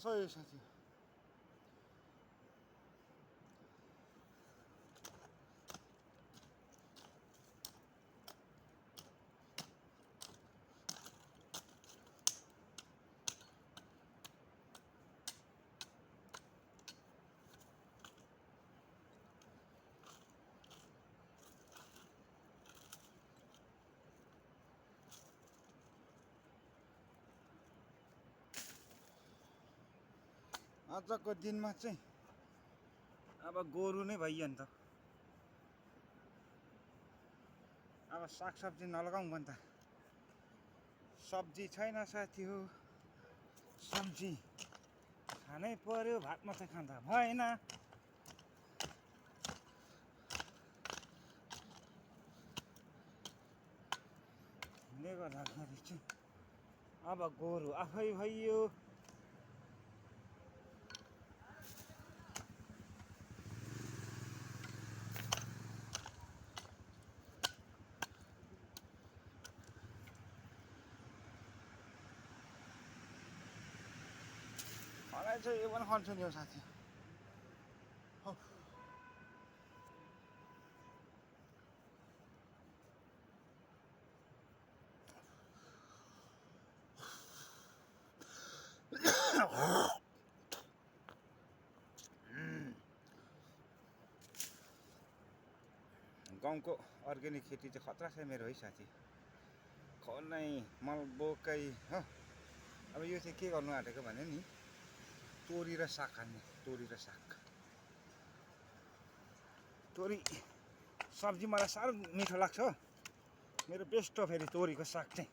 छ यो साथी। आजको दिनमा चाहिँ अब गोरु नै भइयो नि त। अब सागसब्जी नलगाउँ भने त सब्जी छैन साथी हो। सब्जी खानै पर्यो, भात मात्रै खाँदा भएन। ले गर्दाखेरि चाहिँ अब गोरु आफै भइयो। मलाई चाहिँ यो पनि खन्छ नि हो साथी। गाउँको अर्ग्यानिक खेती चाहिँ खतरा छ मेरो है साथी। खनै मल बोकै हो। अब यो चाहिँ के गर्नु आँटेको भने नि तोरी र साग खाने। तोरी र साग, तोरी सब्जी मलाई साह्रो मिठो लाग्छ हो। मेरो बेस्ट हो फेरि तोरीको साग चाहिँ।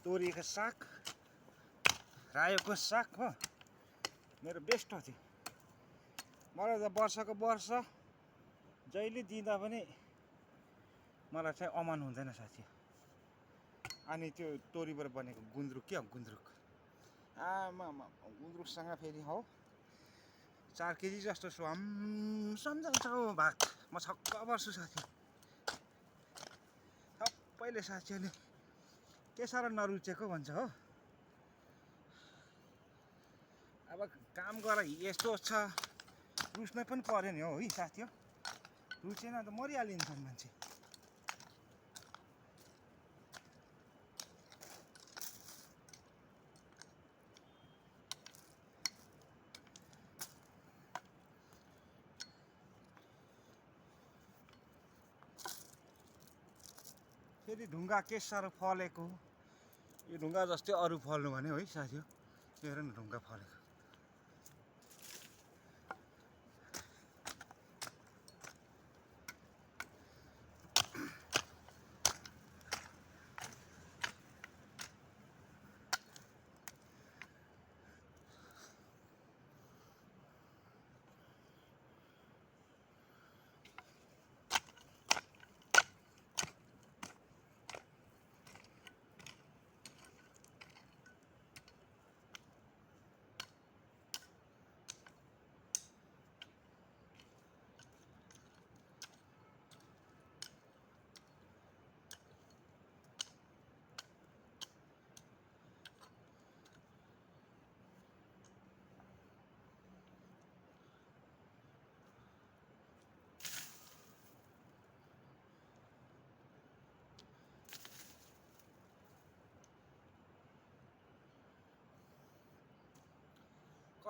तोरीको साग, रायोको साग हो, मेरो बेस्ट हो त्यो। मलाई त वर्षको वर्ष जहिले दिँदा पनि मलाई चाहिँ अमान हुँदैन साथी। अनि त्यो तोरीबाट बनेको गुन्द्रुक के हो, गुन्द्रुक आमामा, गुन्द्रुकसँग फेरि हो 4 केजी जस्तो सम्झाउँछ हो भात। म छक्क पर्छु साथी। सबैले साथीहरूले के साह्रो नरुचेको भन्छ हो। अब काम गर यस्तो छ, रुच्नै पनि पर्यो नि हो है साथी हो। रुचेन त मरिहालिन्छन् मान्छे। फेरि ढुङ्गा के साह्रो फलेको। यो ढुङ्गा जस्तै अरू फल्नु भने है साथी हो। हेर न ढुङ्गा फलेको।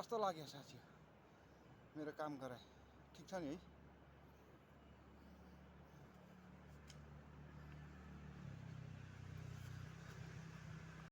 कस्तो लाग्यो साथी मेरो काम गराए? ठिक छ नि है।